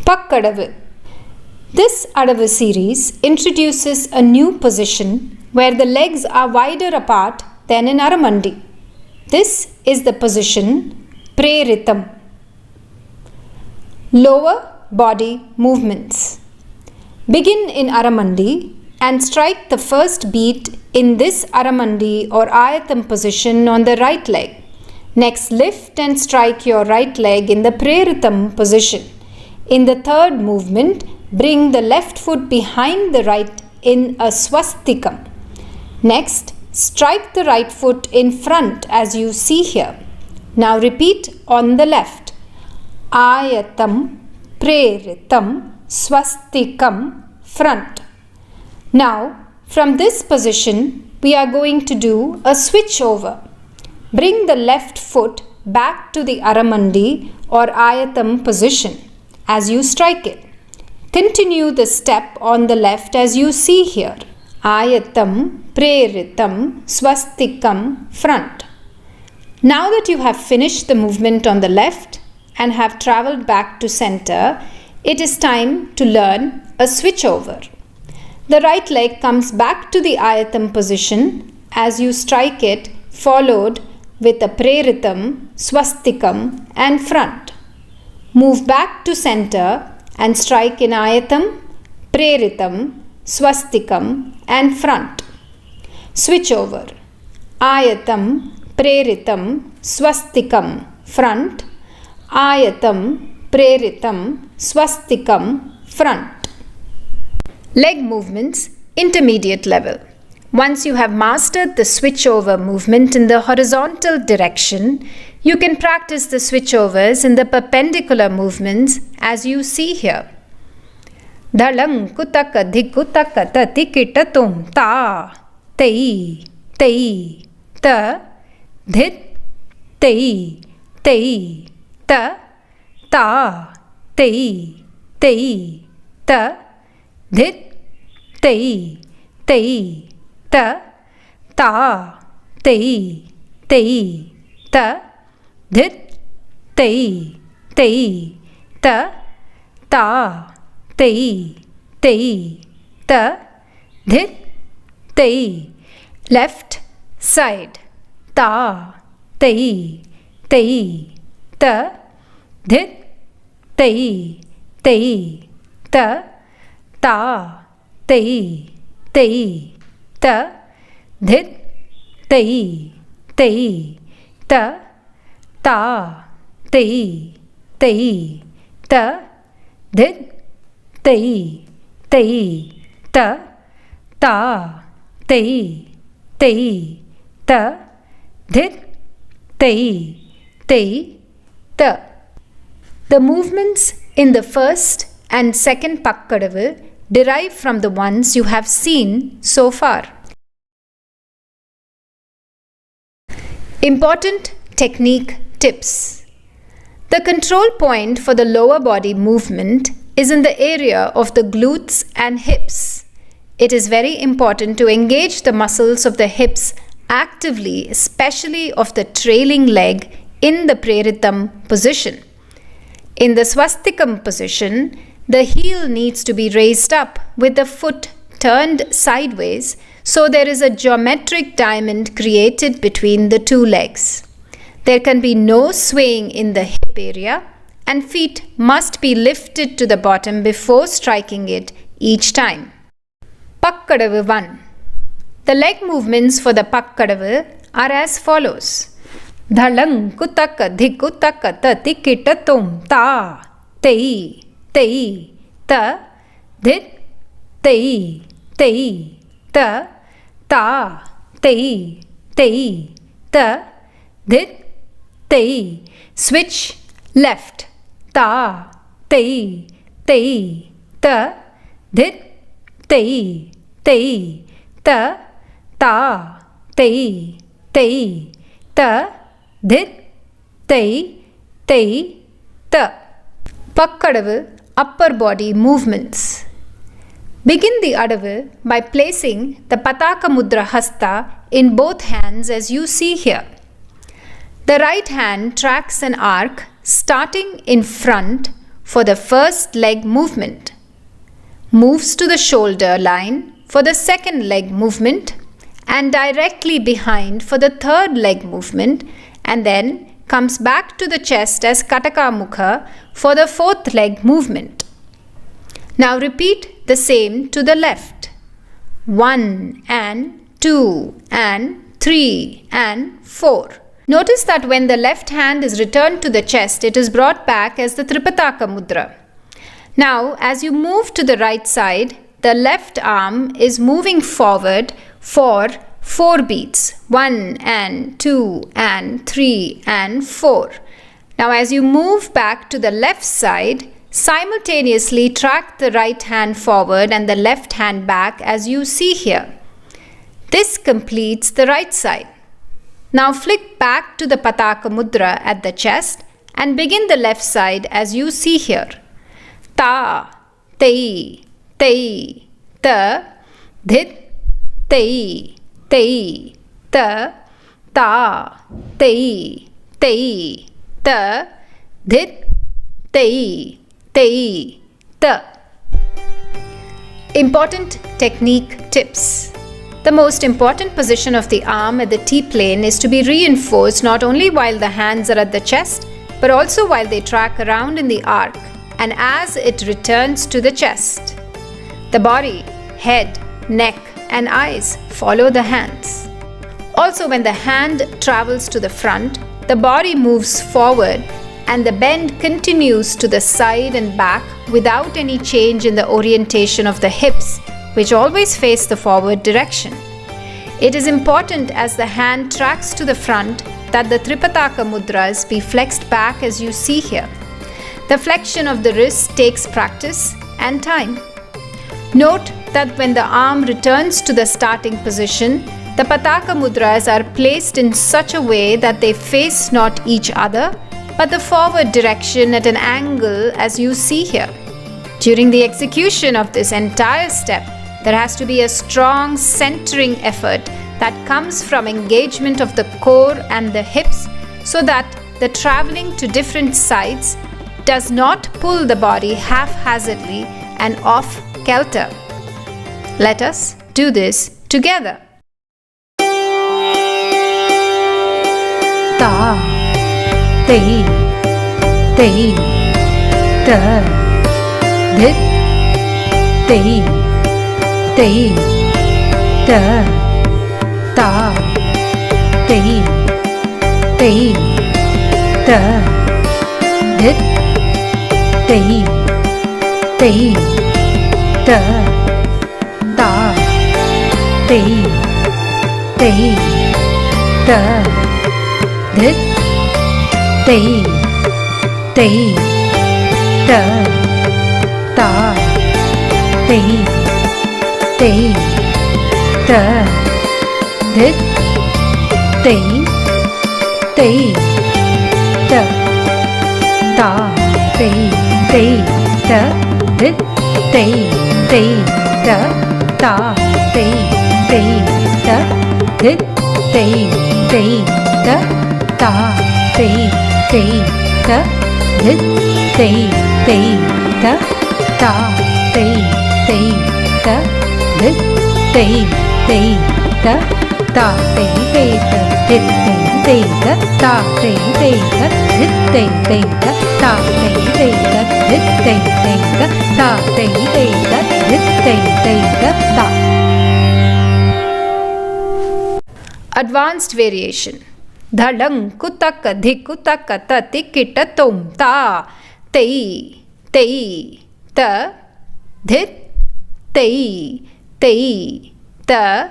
Pakkadavu. This Adavus series introduces a new position where the legs are wider apart than in Aramandi. This is the position Preritam. Lower body movements. Begin in Aramandi and strike the first beat in this Aramandi or Ayatam position on the right leg. Next, lift and strike your right leg in the Preritam position. In the third movement, bring the left foot behind the right in a Swastikam. Next, strike the right foot in front as you see here. Now repeat on the left. Ayatam, Preritam, Swastikam, front. Now, from this position, we are going to do a switch over. Bring the left foot back to the Aramandi or Ayatam position as you strike it. Continue the step on the left as you see here. Ayatam, Preritam, Swastikam, front. Now that you have finished the movement on the left and have travelled back to center, it is time to learn a switch over. The right leg comes back to the Ayatam position as you strike it, followed with a Preritam, Swastikam and front. Move back to center and strike in Ayatam, Preritam, Swastikam and front. Switch over. Ayatam, Preritam, Swastikam, front. Ayatam, Preritam, Swastikam, front. Leg movements, intermediate level. Once you have mastered the switch over movement in the horizontal direction, you can practice the switchovers in the perpendicular movements as you see here. Dhalam kutaka dhikutaka tatikita tum ta tei tei ta dhit tei tei ta ta tei tei ta dhit tei tei ta ta tei tei ta dhit tei tei ta ta tei tei ta dhit tei. Left side. Ta tei tei ta dhit tei tei ta ta tei tei ta dhit tei tei ta ta tei tei ta dhit tei tei ta ta tei tei ta dhit tei tei ta. The movements in the first and second Pakkadavu derive from the ones you have seen so far. Important technique tips. The control point for the lower body movement is in the area of the glutes and hips. It is very important to engage the muscles of the hips actively, especially of the trailing leg in the Preritam position. In the Swastikam position, the heel needs to be raised up with the foot turned sideways, so there is a geometric diamond created between the two legs. There can be no swaying in the hip area, and feet must be lifted to the bottom before striking it each time. Pakkadavu 1. The leg movements for the Pakkadavu are as follows. Dhalang kutaka dhikutaka tatikita tum ta tei tei ta dhit tei tei ta ta tei tei ta dhit tei. Switch left. Ta tei tei ta dhit tei tei ta ta tei tei ta dhit tei tei ta. Pakkadavu upper body movements. Begin the Adavu by placing the Pataka Mudra Hasta in both hands as you see here. The right hand tracks an arc starting in front for the first leg movement, moves to the shoulder line for the second leg movement, and directly behind for the third leg movement, and then comes back to the chest as Kataka Mukha for the fourth leg movement. Now repeat the same to the left. 1 and 2 and 3 and 4. Notice that when the left hand is returned to the chest, it is brought back as the Tripataka Mudra. Now, as you move to the right side, the left arm is moving forward for 4 beats. 1 and 2 and 3 and 4. Now, as you move back to the left side, simultaneously track the right hand forward and the left hand back as you see here. This completes the right side. Now flick back to the Pataka Mudra at the chest and begin the left side as you see here. Ta, tei, tei, ta, dhit, tei, tei, ta, ta, tei, tei, ta, dhit, tei, tei, ta. Important technique tips. The most important position of the arm at the T-plane is to be reinforced not only while the hands are at the chest, but also while they track around in the arc and as it returns to the chest. The body, head, neck, and eyes follow the hands. Also, when the hand travels to the front, the body moves forward and the bend continues to the side and back without any change in the orientation of the hips, which always face the forward direction. It is important as the hand tracks to the front that the Tripataka Mudras be flexed back as you see here. The flexion of the wrist takes practice and time. Note that when the arm returns to the starting position, the Pataka Mudras are placed in such a way that they face not each other, but the forward direction at an angle as you see here. During the execution of this entire step, there has to be a strong centering effort that comes from engagement of the core and the hips so that the traveling to different sides does not pull the body haphazardly and off kilter. Let us do this together. Ta, tei, tei, ta, dhit, tei, tei, ta, ta, tei, tei, ta, dhit, tei, tei, ta, ta, tei, tei, ta, dhit, tei, tei, ta, ta, tei, tei, ta, dhit, tei, tei, ta, ta, tei, tei, ta, dhit, tei, tei, ta, ta, tei, tei, ta, dhit, tei, tei, ta, ta, tei, tei, ta, dhit, tei, tei, ta, ta, tei, tei, ta, dhit, tei, tei, ta, ta, tei, tei, ta, dhit, tei, tei, ta, ta, tei, tei, ta, dhit, tei, tei, ta, ta, tei, tei, ta, dhit, tei, tei, ta, ta, tei, tei, ta, dhit, tei, tei, ta, ta. Advanced variation. Dhadang kutaka dhikutaka ta tikita tom ta tei tei ta dhit tei tei ta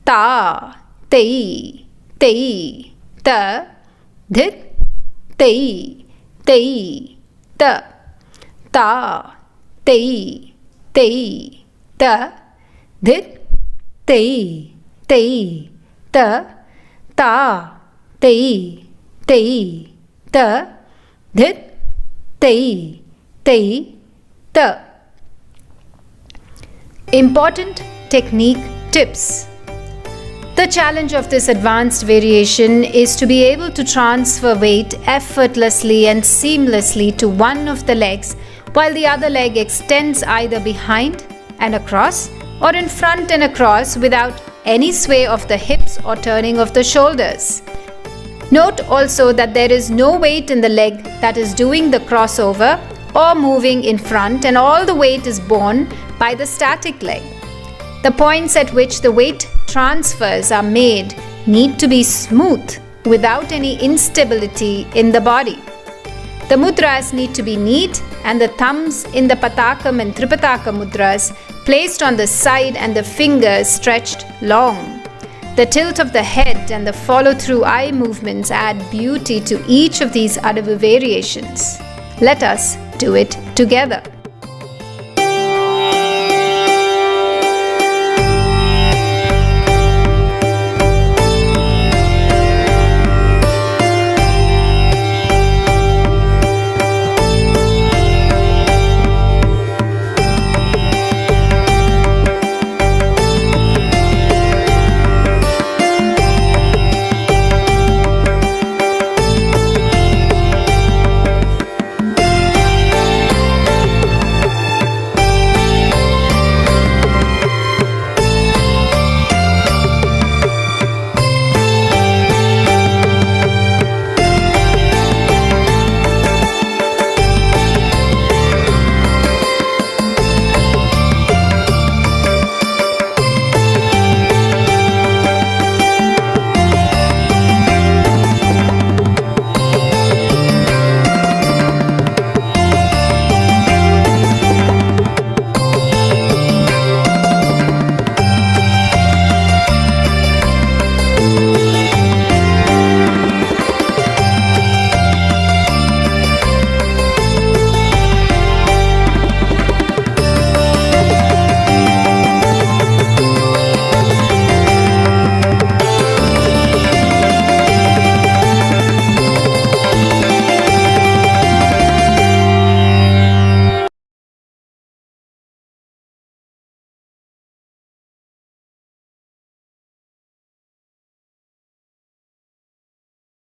ta tei tei ta dhit tei tei ta ta tei tei ta dhit tei tei ta ta tei tei ta dhit tei tei ta. Important technique tips. The challenge of this advanced variation is to be able to transfer weight effortlessly and seamlessly to one of the legs while the other leg extends either behind and across or in front and across without any sway of the hips or turning of the shoulders. Note also that there is no weight in the leg that is doing the crossover or moving in front, and all the weight is borne by the static leg. The points at which the weight transfers are made need to be smooth without any instability in the body. The mudras need to be neat, and the thumbs in the Patakam and Tripataka mudras placed on the side and the fingers stretched long. The tilt of the head and the follow-through eye movements add beauty to each of these Adavu variations. Let us do it together.